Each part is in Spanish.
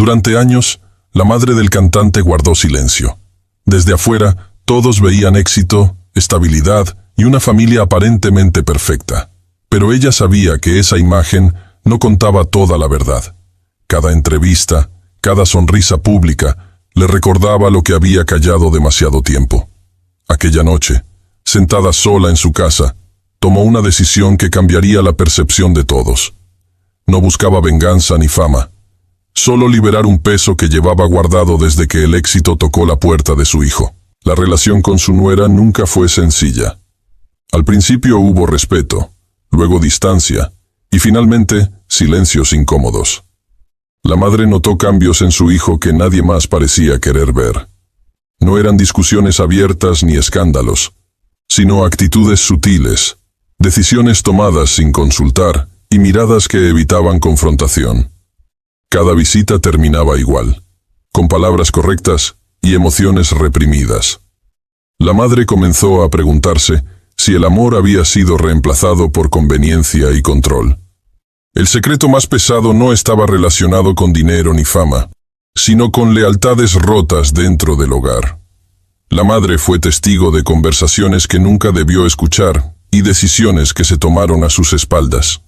Durante años, la madre del cantante guardó silencio. Desde afuera, todos veían éxito, estabilidad y una familia aparentemente perfecta. Pero ella sabía que esa imagen no contaba toda la verdad. Cada entrevista, cada sonrisa pública, le recordaba lo que había callado demasiado tiempo. Aquella noche, sentada sola en su casa, tomó una decisión que cambiaría la percepción de todos. No buscaba venganza ni fama, solo liberar un peso que llevaba guardado desde que el éxito tocó la puerta de su hijo. La relación con su nuera nunca fue sencilla. Al principio hubo respeto, luego distancia, y finalmente silencios incómodos. La madre notó cambios en su hijo que nadie más parecía querer ver. No eran discusiones abiertas ni escándalos, sino actitudes sutiles, decisiones tomadas sin consultar y miradas que evitaban confrontación. Cada visita terminaba igual, con palabras correctas y emociones reprimidas. La madre comenzó a preguntarse si el amor había sido reemplazado por conveniencia y control. El secreto más pesado no estaba relacionado con dinero ni fama, sino con lealtades rotas dentro del hogar. La madre fue testigo de conversaciones que nunca debió escuchar y decisiones que se tomaron a sus espaldas.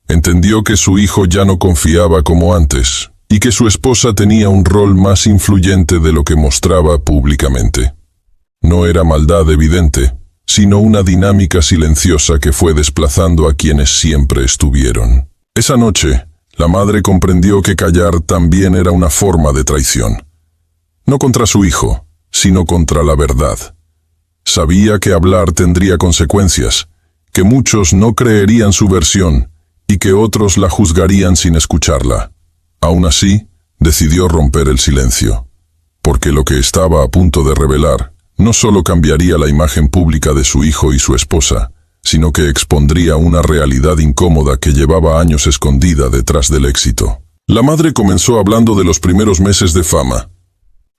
Entendió que su hijo ya no confiaba como antes y que su esposa tenía un rol más influyente de lo que mostraba públicamente. No era maldad evidente, sino una dinámica silenciosa que fue desplazando a quienes siempre estuvieron. Esa noche, la madre comprendió que callar también era una forma de traición. No contra su hijo, sino contra la verdad. Sabía que hablar tendría consecuencias, que muchos no creerían su versión y que otros la juzgarían sin escucharla. Aún así, decidió romper el silencio, porque lo que estaba a punto de revelar no solo cambiaría la imagen pública de su hijo y su esposa, sino que expondría una realidad incómoda que llevaba años escondida detrás del éxito. La madre comenzó hablando de los primeros meses de fama.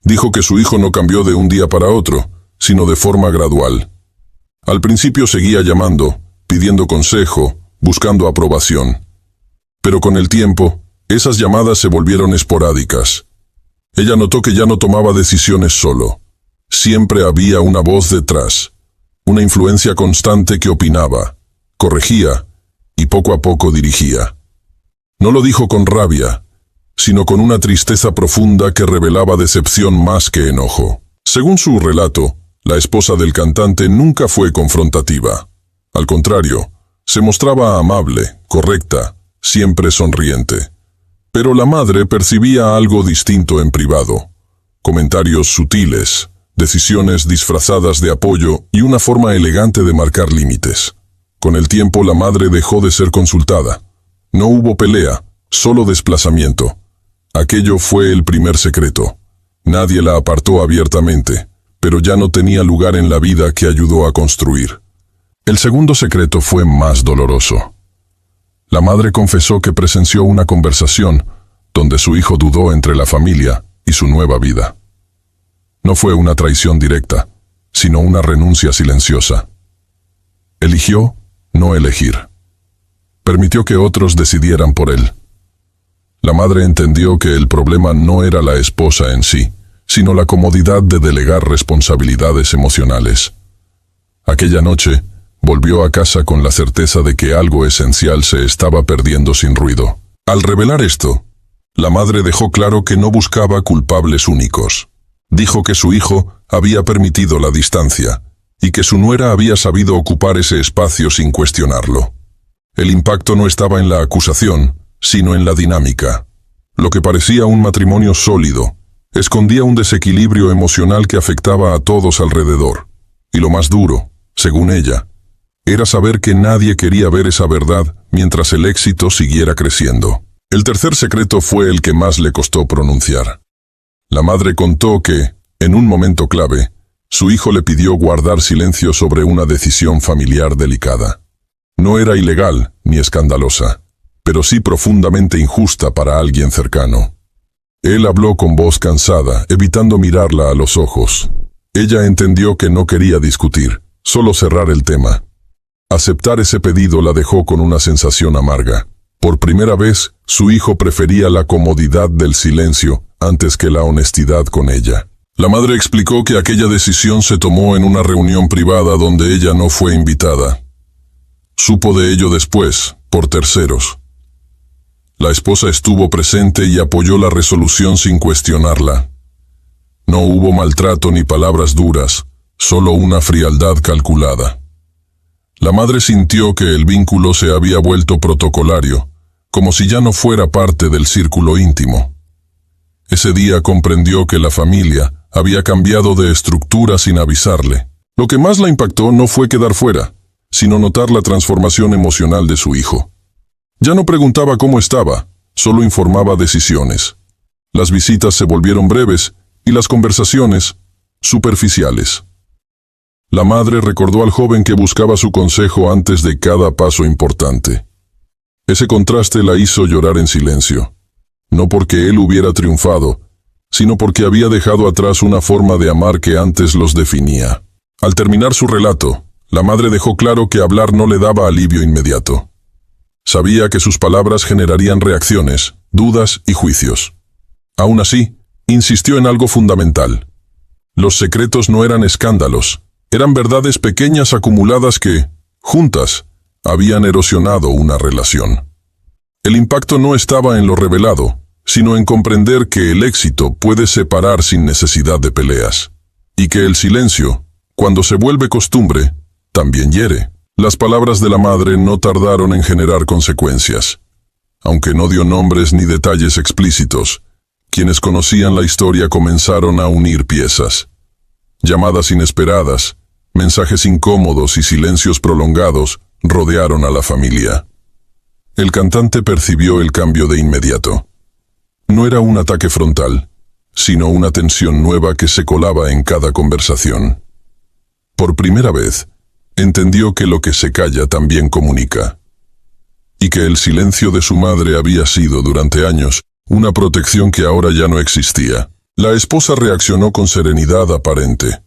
Dijo que su hijo no cambió de un día para otro, sino de forma gradual. Al principio seguía llamando, pidiendo consejo, buscando aprobación. Pero con el tiempo, esas llamadas se volvieron esporádicas. Ella notó que ya no tomaba decisiones solo. Siempre había una voz detrás, una influencia constante que opinaba, corregía y poco a poco dirigía. No lo dijo con rabia, sino con una tristeza profunda que revelaba decepción más que enojo. Según su relato, la esposa del cantante nunca fue confrontativa. Al contrario, se mostraba amable, correcta, siempre sonriente. Pero la madre percibía algo distinto en privado. Comentarios sutiles, decisiones disfrazadas de apoyo y una forma elegante de marcar límites. Con el tiempo la madre dejó de ser consultada. No hubo pelea, solo desplazamiento. Aquello fue el primer secreto. Nadie la apartó abiertamente, pero ya no tenía lugar en la vida que ayudó a construir. El segundo secreto fue más doloroso. La madre confesó que presenció una conversación donde su hijo dudó entre la familia y su nueva vida. No fue una traición directa, sino una renuncia silenciosa. Eligió no elegir. Permitió que otros decidieran por él. La madre entendió que el problema no era la esposa en sí, sino la comodidad de delegar responsabilidades emocionales. Aquella noche, volvió a casa con la certeza de que algo esencial se estaba perdiendo sin ruido. Al revelar esto, la madre dejó claro que no buscaba culpables únicos. Dijo que su hijo había permitido la distancia y que su nuera había sabido ocupar ese espacio sin cuestionarlo. El impacto no estaba en la acusación, sino en la dinámica. Lo que parecía un matrimonio sólido, escondía un desequilibrio emocional que afectaba a todos alrededor. Y lo más duro, según ella, era saber que nadie quería ver esa verdad mientras el éxito siguiera creciendo. El tercer secreto fue el que más le costó pronunciar. La madre contó que, en un momento clave, su hijo le pidió guardar silencio sobre una decisión familiar delicada. No era ilegal ni escandalosa, pero sí profundamente injusta para alguien cercano. Él habló con voz cansada, evitando mirarla a los ojos. Ella entendió que no quería discutir, solo cerrar el tema. Aceptar ese pedido la dejó con una sensación amarga. Por primera vez, Su hijo prefería la comodidad del silencio antes que la honestidad con ella. La madre explicó que aquella decisión se tomó en una reunión privada donde ella no fue invitada. Supo de ello después, por terceros. La esposa estuvo presente y apoyó la resolución sin cuestionarla. No hubo maltrato ni palabras duras, solo una frialdad calculada. La madre sintió que el vínculo se había vuelto protocolario, como si ya no fuera parte del círculo íntimo. Ese día comprendió que la familia había cambiado de estructura sin avisarle. Lo que más la impactó no fue quedar fuera, sino notar la transformación emocional de su hijo. Ya no preguntaba cómo estaba, solo informaba decisiones. Las visitas se volvieron breves y las conversaciones superficiales. La madre recordó al joven que buscaba su consejo antes de cada paso importante. Ese contraste la hizo llorar en silencio, no porque él hubiera triunfado, sino porque había dejado atrás una forma de amar que antes los definía. Al terminar su relato, la madre dejó claro que hablar no le daba alivio inmediato. Sabía que sus palabras generarían reacciones, dudas y juicios. Aún así, insistió en algo fundamental. Los secretos no eran escándalos, eran verdades pequeñas acumuladas que, juntas, habían erosionado una relación. El impacto no estaba en lo revelado, sino en comprender que el éxito puede separar sin necesidad de peleas, y que el silencio, cuando se vuelve costumbre, también hiere. Las palabras de la madre no tardaron en generar consecuencias. Aunque no dio nombres ni detalles explícitos, quienes conocían la historia comenzaron a unir piezas. Llamadas inesperadas, mensajes incómodos y silencios prolongados rodearon a la familia. El cantante percibió el cambio de inmediato. No era un ataque frontal, sino una tensión nueva que se colaba en cada conversación. Por primera vez, entendió que lo que se calla también comunica, y que el silencio de su madre había sido durante años una protección que ahora ya no existía. La esposa reaccionó con serenidad aparente.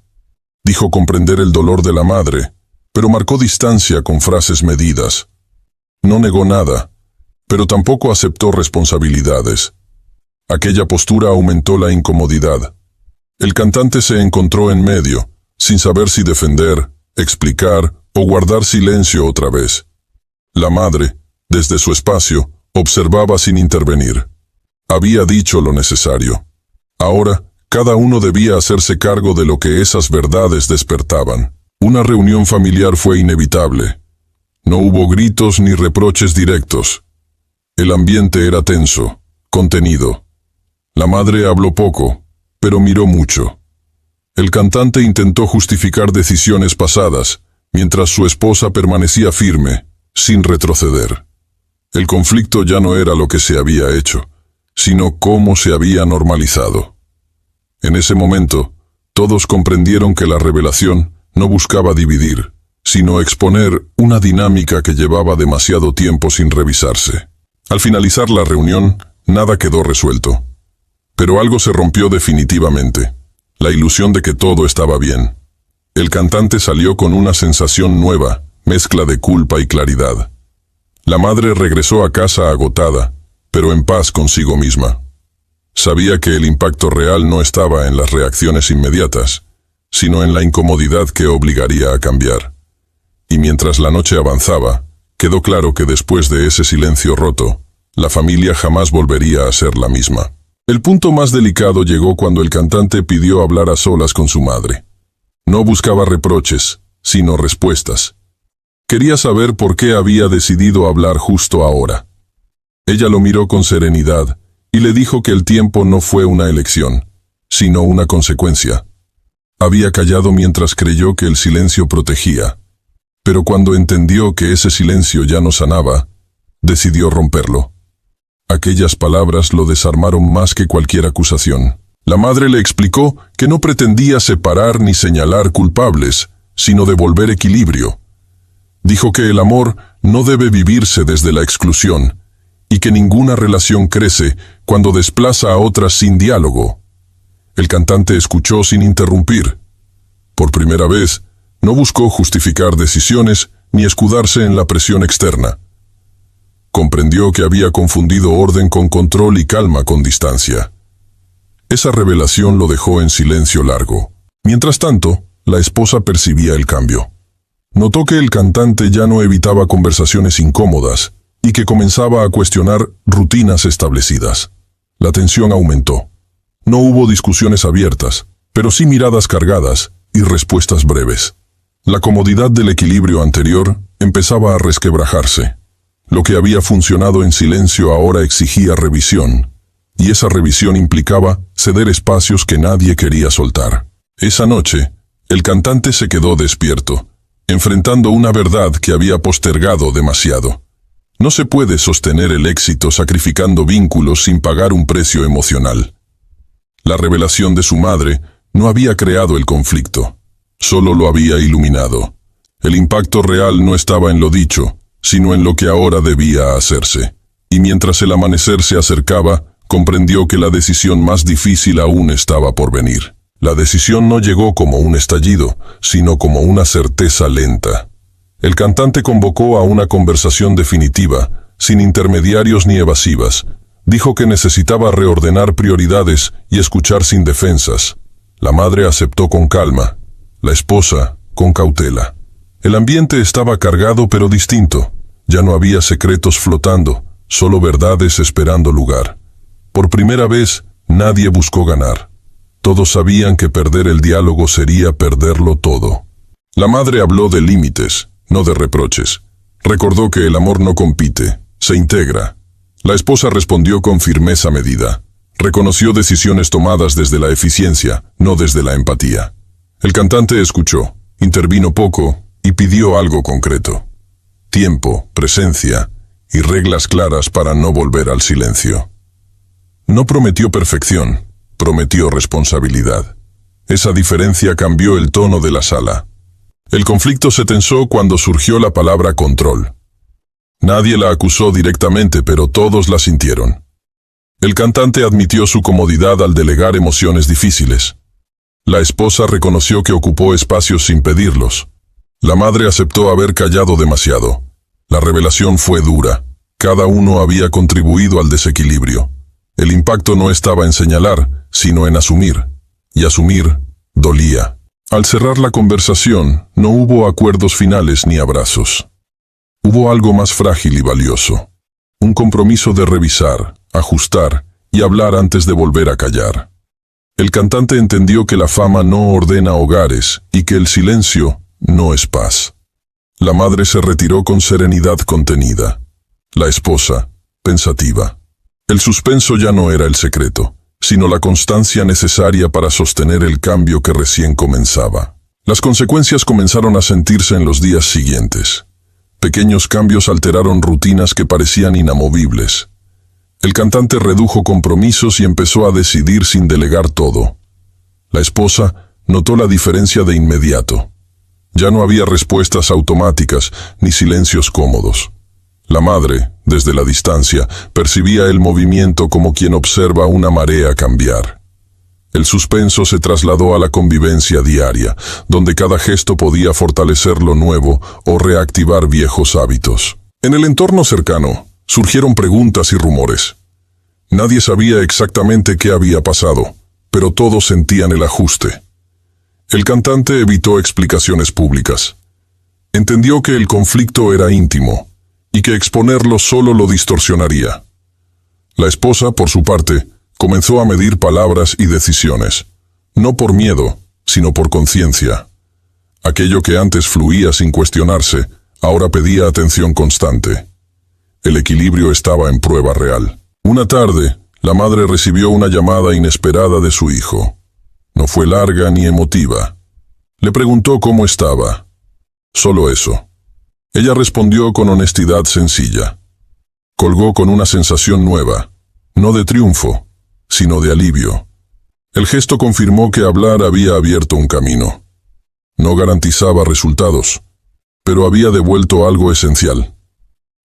Dijo comprender el dolor de la madre, pero marcó distancia con frases medidas. No negó nada, pero tampoco aceptó responsabilidades. Aquella postura aumentó la incomodidad. El cantante se encontró en medio, sin saber si defender, explicar o guardar silencio otra vez. La madre, desde su espacio, observaba sin intervenir. Había dicho lo necesario. Ahora, cada uno debía hacerse cargo de lo que esas verdades despertaban. Una reunión familiar fue inevitable. No hubo gritos ni reproches directos. El ambiente era tenso, contenido. La madre habló poco, pero miró mucho. El cantante intentó justificar decisiones pasadas, mientras su esposa permanecía firme, sin retroceder. El conflicto ya no era lo que se había hecho, sino cómo se había normalizado. En ese momento, todos comprendieron que la revelación no buscaba dividir, sino exponer una dinámica que llevaba demasiado tiempo sin revisarse. Al finalizar la reunión, nada quedó resuelto. Pero algo se rompió definitivamente. La ilusión de que todo estaba bien. El cantante salió con una sensación nueva, mezcla de culpa y claridad. La madre regresó a casa agotada, pero en paz consigo misma. Sabía que el impacto real no estaba en las reacciones inmediatas, sino en la incomodidad que obligaría a cambiar. Y mientras la noche avanzaba, quedó claro que después de ese silencio roto, la familia jamás volvería a ser la misma. El punto más delicado llegó cuando el cantante pidió hablar a solas con su madre. No buscaba reproches, sino respuestas. Quería saber por qué había decidido hablar justo ahora. Ella lo miró con serenidad y le dijo que el tiempo no fue una elección, sino una consecuencia. Había callado mientras creyó que el silencio protegía, pero cuando entendió que ese silencio ya no sanaba, decidió romperlo. Aquellas palabras lo desarmaron más que cualquier acusación. La madre le explicó que no pretendía separar ni señalar culpables, sino devolver equilibrio. Dijo que el amor no debe vivirse desde la exclusión, y que ninguna relación crece cuando desplaza a otras sin diálogo. El cantante escuchó sin interrumpir. Por primera vez, no buscó justificar decisiones ni escudarse en la presión externa. Comprendió que había confundido orden con control y calma con distancia. Esa revelación lo dejó en silencio largo. Mientras tanto, la esposa percibía el cambio. Notó que el cantante ya no evitaba conversaciones incómodas y que comenzaba a cuestionar rutinas establecidas. La tensión aumentó. No hubo discusiones abiertas, pero sí miradas cargadas y respuestas breves. La comodidad del equilibrio anterior empezaba a resquebrajarse. Lo que había funcionado en silencio ahora exigía revisión, y esa revisión implicaba ceder espacios que nadie quería soltar. Esa noche, el cantante se quedó despierto, enfrentando una verdad que había postergado demasiado. No se puede sostener el éxito sacrificando vínculos sin pagar un precio emocional. La revelación de su madre no había creado el conflicto, solo lo había iluminado. El impacto real no estaba en lo dicho, sino en lo que ahora debía hacerse. Y mientras el amanecer se acercaba, comprendió que la decisión más difícil aún estaba por venir. La decisión no llegó como un estallido, sino como una certeza lenta. El cantante convocó a una conversación definitiva, sin intermediarios ni evasivas. Dijo que necesitaba reordenar prioridades y escuchar sin defensas. La madre aceptó con calma, la esposa con cautela. El ambiente estaba cargado pero distinto. Ya no había secretos flotando, solo verdades esperando lugar. Por primera vez, nadie buscó ganar. Todos sabían que perder el diálogo sería perderlo todo. La madre habló de límites, no de reproches. Recordó que el amor no compite, se integra. La esposa respondió con firmeza medida. Reconoció decisiones tomadas desde la eficiencia, no desde la empatía. El cantante escuchó, intervino poco y pidió algo concreto. Tiempo, presencia y reglas claras para no volver al silencio. No prometió perfección, prometió responsabilidad. Esa diferencia cambió el tono de la sala. El conflicto se tensó cuando surgió la palabra control. Nadie la acusó directamente, pero todos la sintieron. El cantante admitió su comodidad al delegar emociones difíciles. La esposa reconoció que ocupó espacios sin pedirlos. La madre aceptó haber callado demasiado. La revelación fue dura. Cada uno había contribuido al desequilibrio. El impacto no estaba en señalar, sino en asumir. Y asumir dolía. Al cerrar la conversación, no hubo acuerdos finales ni abrazos. Hubo algo más frágil y valioso. Un compromiso de revisar, ajustar y hablar antes de volver a callar. El cantante entendió que la fama no ordena hogares y que el silencio no es paz. La madre se retiró con serenidad contenida. La esposa, pensativa. El suspenso ya no era el secreto, sino la constancia necesaria para sostener el cambio que recién comenzaba. Las consecuencias comenzaron a sentirse en los días siguientes. Pequeños cambios alteraron rutinas que parecían inamovibles. El cantante redujo compromisos y empezó a decidir sin delegar todo. La esposa notó la diferencia de inmediato. Ya no había respuestas automáticas ni silencios cómodos. La madre, desde la distancia, percibía el movimiento como quien observa una marea cambiar. El suspenso se trasladó a la convivencia diaria, donde cada gesto podía fortalecer lo nuevo o reactivar viejos hábitos. En el entorno cercano, surgieron preguntas y rumores. Nadie sabía exactamente qué había pasado, pero todos sentían el ajuste. El cantante evitó explicaciones públicas. Entendió que el conflicto era íntimo y que exponerlo solo lo distorsionaría. La esposa, por su parte, comenzó a medir palabras y decisiones, no por miedo, sino por conciencia. Aquello que antes fluía sin cuestionarse, ahora pedía atención constante. El equilibrio estaba en prueba real. Una tarde, la madre recibió una llamada inesperada de su hijo. No fue larga ni emotiva. Le preguntó cómo estaba. Solo eso. Ella respondió con honestidad sencilla. Colgó con una sensación nueva, no de triunfo, sino de alivio. El gesto confirmó que hablar había abierto un camino. No garantizaba resultados, pero había devuelto algo esencial.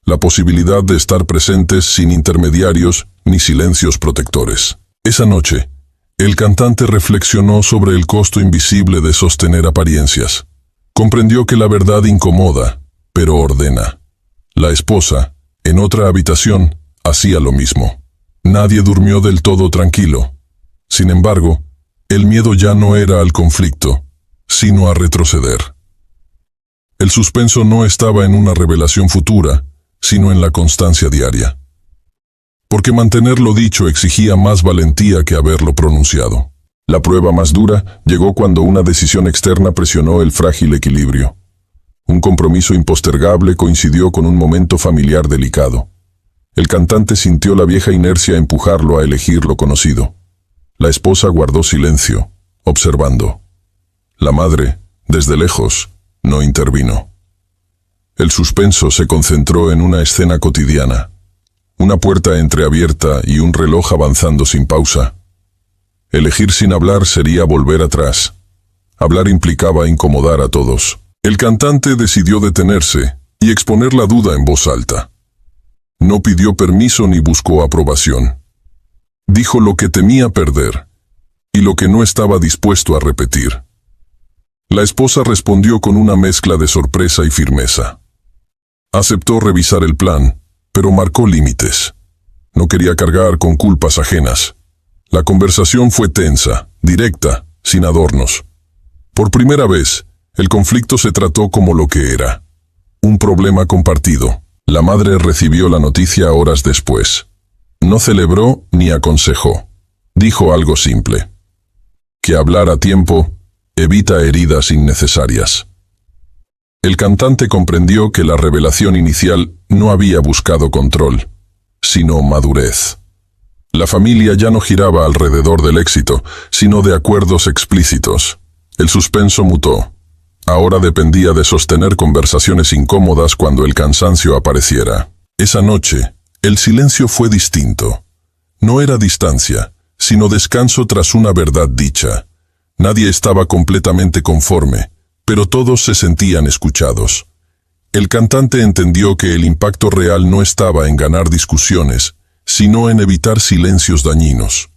La posibilidad de estar presentes sin intermediarios ni silencios protectores. Esa noche, el cantante reflexionó sobre el costo invisible de sostener apariencias. Comprendió que la verdad incomoda, pero ordena. La esposa, En otra habitación, hacía lo mismo. Nadie durmió del todo tranquilo. Sin embargo, el miedo ya no era al conflicto, sino a retroceder. El suspenso no estaba en una revelación futura, sino en la constancia diaria. Porque mantener lo dicho exigía más valentía que haberlo pronunciado. La prueba más dura llegó cuando una decisión externa presionó el frágil equilibrio. Un compromiso impostergable coincidió con un momento familiar delicado. El cantante sintió la vieja inercia empujarlo a elegir lo conocido. La esposa guardó silencio, observando. La madre, desde lejos, no intervino. El suspenso se concentró en una escena cotidiana. Una puerta entreabierta y un reloj avanzando sin pausa. Elegir sin hablar sería volver atrás. Hablar implicaba incomodar a todos. El cantante decidió detenerse y exponer la duda en voz alta. No pidió permiso ni buscó aprobación. Dijo lo que temía perder y lo que no estaba dispuesto a repetir. La esposa respondió con una mezcla de sorpresa y firmeza. Aceptó revisar el plan, pero marcó límites. No quería cargar con culpas ajenas. La conversación fue tensa, directa, sin adornos. Por primera vez, el conflicto se trató como lo que era. Un problema compartido. La madre recibió la noticia horas después. No celebró ni aconsejó. Dijo algo simple. Que hablar a tiempo evita heridas innecesarias. El cantante comprendió que la revelación inicial no había buscado control, sino madurez. La familia ya no giraba alrededor del éxito, sino de acuerdos explícitos. El suspenso mutó. Ahora dependía de sostener conversaciones incómodas cuando el cansancio apareciera. Esa noche, el silencio fue distinto. No era distancia, sino descanso tras una verdad dicha. Nadie estaba completamente conforme, pero todos se sentían escuchados. El cantante entendió que el impacto real no estaba en ganar discusiones, sino en evitar silencios dañinos.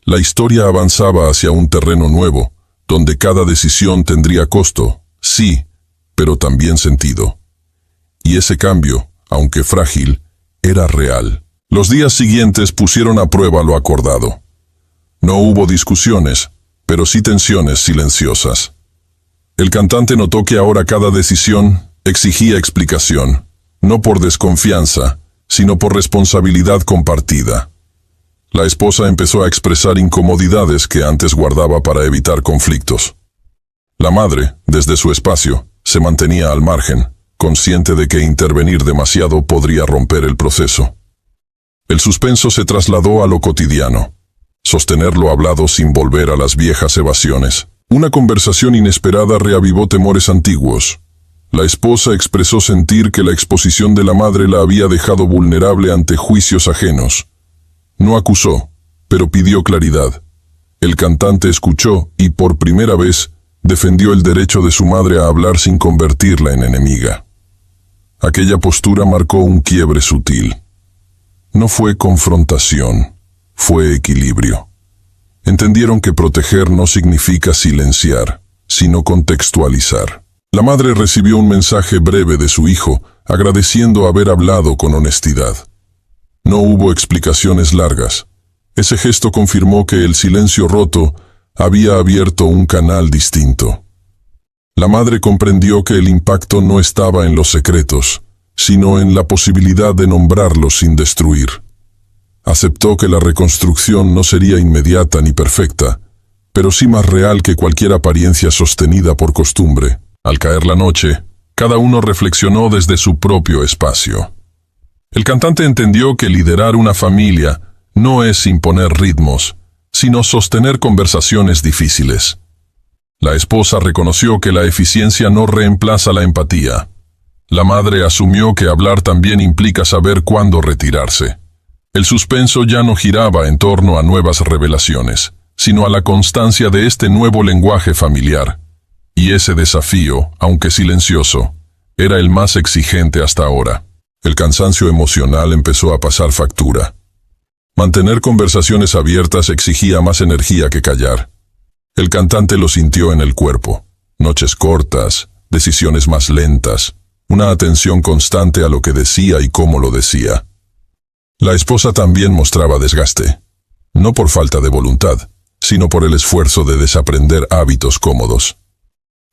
La historia avanzaba hacia un terreno nuevo, donde cada decisión tendría costo, sí, pero también sentido. Y ese cambio, aunque frágil, era real. Los días siguientes pusieron a prueba lo acordado. No hubo discusiones, pero sí tensiones silenciosas. El cantante notó que ahora cada decisión exigía explicación, no por desconfianza, sino por responsabilidad compartida. La esposa empezó a expresar incomodidades que antes guardaba para evitar conflictos. La madre, desde su espacio, se mantenía al margen, consciente de que intervenir demasiado podría romper el proceso. El suspenso se trasladó a lo cotidiano. Sostener lo hablado sin volver a las viejas evasiones. Una conversación inesperada reavivó temores antiguos. La esposa expresó sentir que la exposición de la madre la había dejado vulnerable ante juicios ajenos. No acusó, pero pidió claridad. El cantante escuchó y, por primera vez, defendió el derecho de su madre a hablar sin convertirla en enemiga. Aquella postura marcó un quiebre sutil. No fue confrontación, fue equilibrio. Entendieron que proteger no significa silenciar, sino contextualizar. La madre recibió un mensaje breve de su hijo, agradeciendo haber hablado con honestidad. No hubo explicaciones largas. Ese gesto confirmó que el silencio roto había abierto un canal distinto. La madre comprendió que el impacto no estaba en los secretos, sino en la posibilidad de nombrarlos sin destruir. Aceptó que la reconstrucción no sería inmediata ni perfecta, pero sí más real que cualquier apariencia sostenida por costumbre. Al caer la noche, cada uno reflexionó desde su propio espacio. El cantante entendió que liderar una familia no es imponer ritmos, sino sostener conversaciones difíciles. La esposa reconoció que la eficiencia no reemplaza la empatía. La madre asumió que hablar también implica saber cuándo retirarse. El suspenso ya no giraba en torno a nuevas revelaciones, sino a la constancia de este nuevo lenguaje familiar. Y ese desafío, aunque silencioso, era el más exigente hasta ahora. El cansancio emocional empezó a pasar factura. Mantener conversaciones abiertas exigía más energía que callar. El cantante lo sintió en el cuerpo. Noches cortas, decisiones más lentas, una atención constante a lo que decía y cómo lo decía. La esposa también mostraba desgaste, no por falta de voluntad, sino por el esfuerzo de desaprender hábitos cómodos.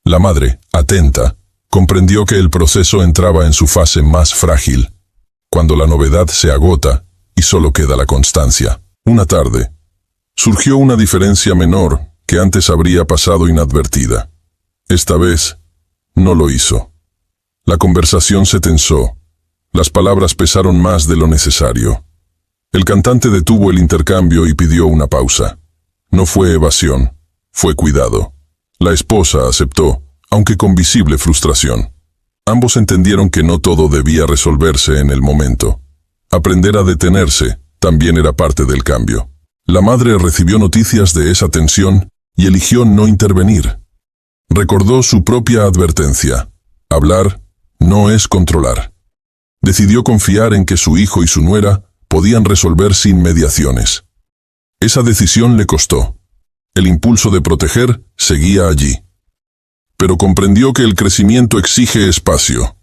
La madre, atenta, comprendió que el proceso entraba en su fase más frágil, cuando la novedad se agota y solo queda la constancia. Una tarde, surgió una diferencia menor que antes habría pasado inadvertida. Esta vez, no lo hizo. La conversación se tensó. Las palabras pesaron más de lo necesario. El cantante detuvo el intercambio y pidió una pausa. No fue evasión, fue cuidado. La esposa aceptó, aunque con visible frustración. Ambos entendieron que no todo debía resolverse en el momento. Aprender a detenerse también era parte del cambio. La madre recibió noticias de esa tensión y eligió no intervenir. Recordó su propia advertencia: hablar no es controlar. Decidió confiar en que su hijo y su nuera podían resolver sin mediaciones. Esa decisión le costó. El impulso de proteger seguía allí. Pero comprendió que el crecimiento exige espacio.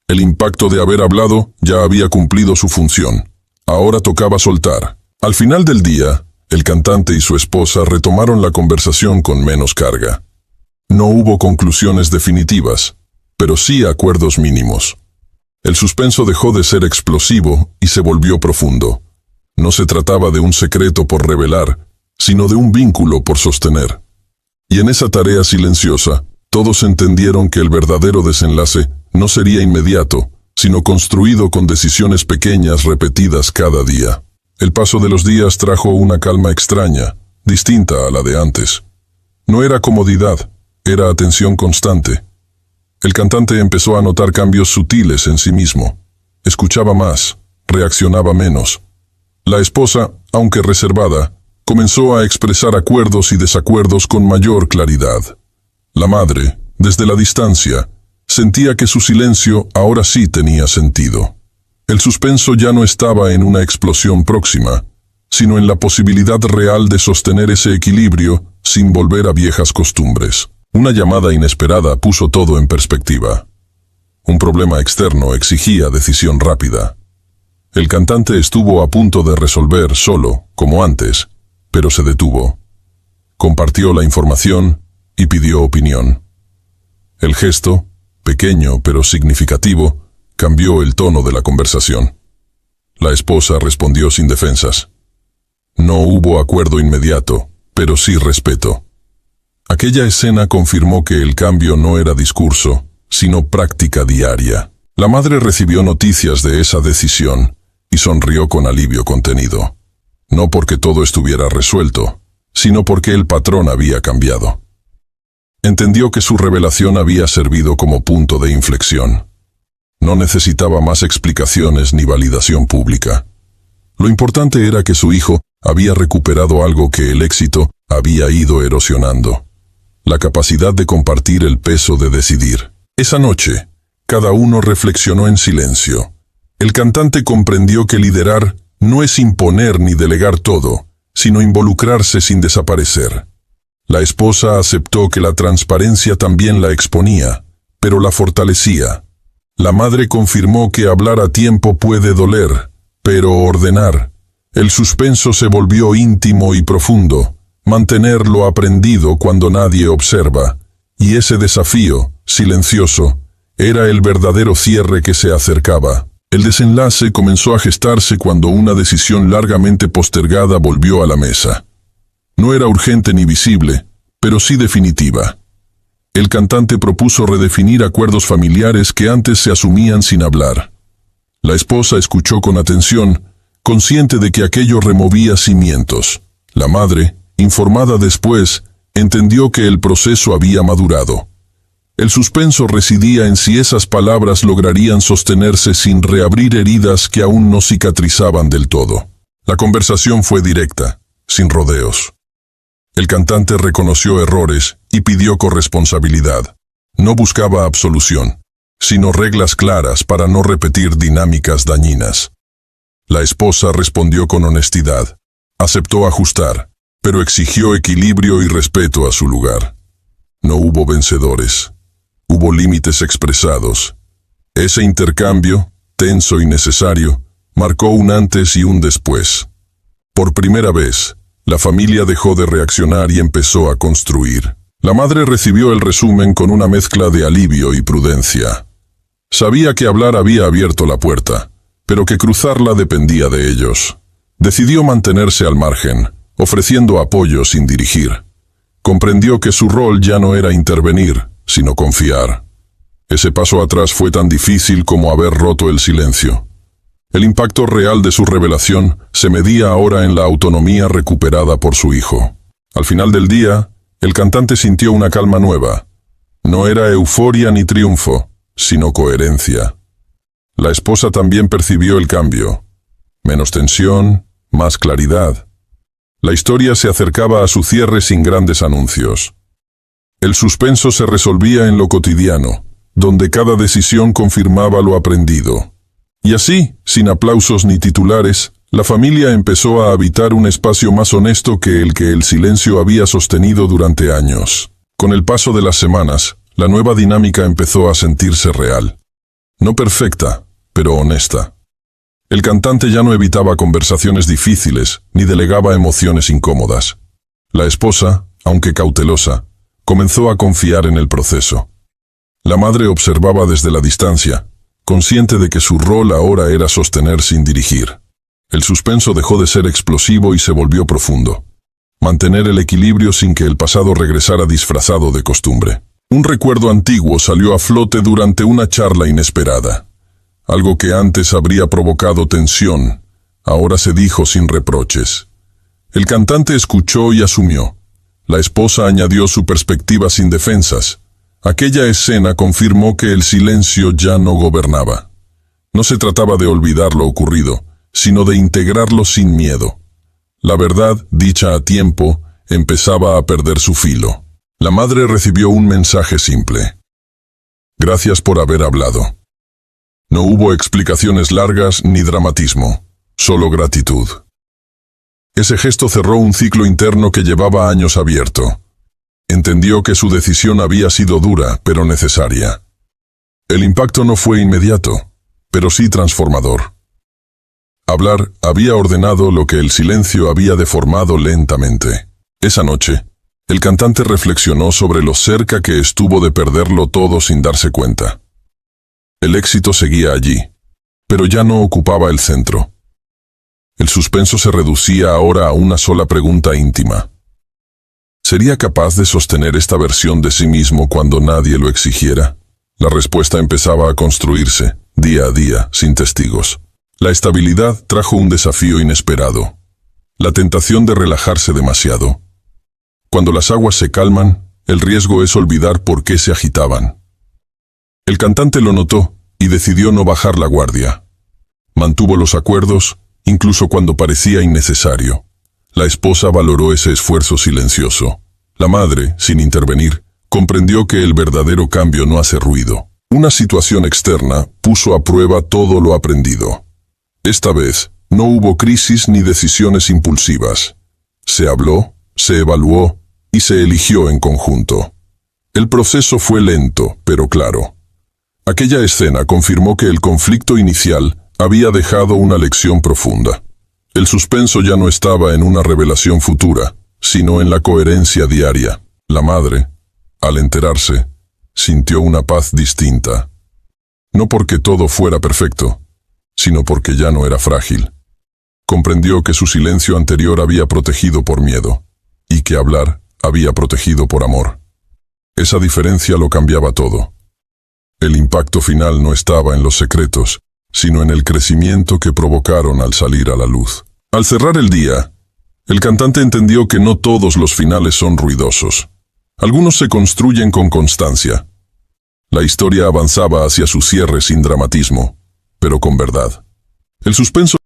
El impacto de haber hablado ya había cumplido su función. Ahora tocaba soltar. Al final del día, el cantante y su esposa retomaron la conversación con menos carga. No hubo conclusiones definitivas, pero sí acuerdos mínimos. El suspenso dejó de ser explosivo y se volvió profundo. No se trataba de un secreto por revelar, sino de un vínculo por sostener. Y en esa tarea silenciosa, todos entendieron que el verdadero desenlace no sería inmediato, sino construido con decisiones pequeñas repetidas cada día. El paso de los días trajo una calma extraña, distinta a la de antes. No era comodidad, era atención constante. El cantante empezó a notar cambios sutiles en sí mismo. Escuchaba más, reaccionaba menos. La esposa, aunque reservada, comenzó a expresar acuerdos y desacuerdos con mayor claridad. La madre, desde la distancia, sentía que su silencio ahora sí tenía sentido. El suspenso ya no estaba en una explosión próxima, sino en la posibilidad real de sostener ese equilibrio sin volver a viejas costumbres. Una llamada inesperada puso todo en perspectiva. Un problema externo exigía decisión rápida. El cantante estuvo a punto de resolver solo, como antes, pero se detuvo. Compartió la información y pidió opinión. El gesto, pequeño pero significativo, cambió el tono de la conversación. La esposa respondió sin defensas. No hubo acuerdo inmediato, pero sí respeto. Aquella escena confirmó que el cambio no era discurso, sino práctica diaria. La madre recibió noticias de esa decisión y sonrió con alivio contenido. No porque todo estuviera resuelto, sino porque el patrón había cambiado. Entendió que su revelación había servido como punto de inflexión. No necesitaba más explicaciones ni validación pública. Lo importante era que su hijo había recuperado algo que el éxito había ido erosionando: la capacidad de compartir el peso de decidir. Esa noche, cada uno reflexionó en silencio. El cantante comprendió que liderar no es imponer ni delegar todo, sino involucrarse sin desaparecer. La esposa aceptó que la transparencia también la exponía, pero la fortalecía. La madre confirmó que hablar a tiempo puede doler, pero ordenar. El suspenso se volvió íntimo y profundo. Mantener lo aprendido cuando nadie observa, y ese desafío, silencioso, era el verdadero cierre que se acercaba. El desenlace comenzó a gestarse cuando una decisión largamente postergada volvió a la mesa. No era urgente ni visible, pero sí definitiva. El cantante propuso redefinir acuerdos familiares que antes se asumían sin hablar. La esposa escuchó con atención, consciente de que aquello removía cimientos. La madre, informada después, entendió que el proceso había madurado. El suspenso residía en si esas palabras lograrían sostenerse sin reabrir heridas que aún no cicatrizaban del todo. La conversación fue directa, sin rodeos. El cantante reconoció errores y pidió corresponsabilidad. No buscaba absolución, sino reglas claras para no repetir dinámicas dañinas. La esposa respondió con honestidad. Aceptó ajustar, pero exigió equilibrio y respeto a su lugar. No hubo vencedores. Hubo límites expresados. Ese intercambio, tenso y necesario, marcó un antes y un después. Por primera vez, la familia dejó de reaccionar y empezó a construir. La madre recibió el resumen con una mezcla de alivio y prudencia. Sabía que hablar había abierto la puerta, pero que cruzarla dependía de ellos. Decidió mantenerse al margen, ofreciendo apoyo sin dirigir. Comprendió que su rol ya no era intervenir, sino confiar. Ese paso atrás fue tan difícil como haber roto el silencio. El impacto real de su revelación se medía ahora en la autonomía recuperada por su hijo. Al final del día, el cantante sintió una calma nueva. No era euforia ni triunfo, sino coherencia. La esposa también percibió el cambio. Menos tensión, más claridad. La historia se acercaba a su cierre sin grandes anuncios. El suspenso se resolvía en lo cotidiano, donde cada decisión confirmaba lo aprendido. Y así, sin aplausos ni titulares, la familia empezó a habitar un espacio más honesto que el silencio había sostenido durante años. Con el paso de las semanas, la nueva dinámica empezó a sentirse real. No perfecta, pero honesta. El cantante ya no evitaba conversaciones difíciles, ni delegaba emociones incómodas. La esposa, aunque cautelosa, comenzó a confiar en el proceso. La madre observaba desde la distancia, consciente de que su rol ahora era sostener sin dirigir. El suspenso dejó de ser explosivo y se volvió profundo. Mantener el equilibrio sin que el pasado regresara disfrazado de costumbre. Un recuerdo antiguo salió a flote durante una charla inesperada. Algo que antes habría provocado tensión, ahora se dijo sin reproches. El cantante escuchó y asumió. La esposa añadió su perspectiva sin defensas. Aquella escena confirmó que el silencio ya no gobernaba. No se trataba de olvidar lo ocurrido, sino de integrarlo sin miedo. La verdad, dicha a tiempo, empezaba a perder su filo. La madre recibió un mensaje simple. Gracias por haber hablado. No hubo explicaciones largas ni dramatismo, solo gratitud. Ese gesto cerró un ciclo interno que llevaba años abierto. Entendió que su decisión había sido dura, pero necesaria. El impacto no fue inmediato, pero sí transformador. Hablar había ordenado lo que el silencio había deformado lentamente. Esa noche, el cantante reflexionó sobre lo cerca que estuvo de perderlo todo sin darse cuenta. El éxito seguía allí, pero ya no ocupaba el centro. El suspenso se reducía ahora a una sola pregunta íntima. ¿Sería capaz de sostener esta versión de sí mismo cuando nadie lo exigiera? La respuesta empezaba a construirse, día a día, sin testigos. La estabilidad trajo un desafío inesperado. La tentación de relajarse demasiado. Cuando las aguas se calman, el riesgo es olvidar por qué se agitaban. El cantante lo notó y decidió no bajar la guardia. Mantuvo los acuerdos, incluso cuando parecía innecesario. La esposa valoró ese esfuerzo silencioso. La madre, sin intervenir, comprendió que el verdadero cambio no hace ruido. Una situación externa puso a prueba todo lo aprendido. Esta vez, no hubo crisis ni decisiones impulsivas. Se habló, se evaluó y se eligió en conjunto. El proceso fue lento, pero claro. Aquella escena confirmó que el conflicto inicial había dejado una lección profunda. El suspenso ya no estaba en una revelación futura, sino en la coherencia diaria. La madre, al enterarse, sintió una paz distinta. No porque todo fuera perfecto, sino porque ya no era frágil. Comprendió que su silencio anterior había protegido por miedo, y que hablar había protegido por amor. Esa diferencia lo cambiaba todo. El impacto final no estaba en los secretos, sino en el crecimiento que provocaron al salir a la luz. Al cerrar el día, el cantante entendió que no todos los finales son ruidosos. Algunos se construyen con constancia. La historia avanzaba hacia su cierre sin dramatismo, pero con verdad. El suspenso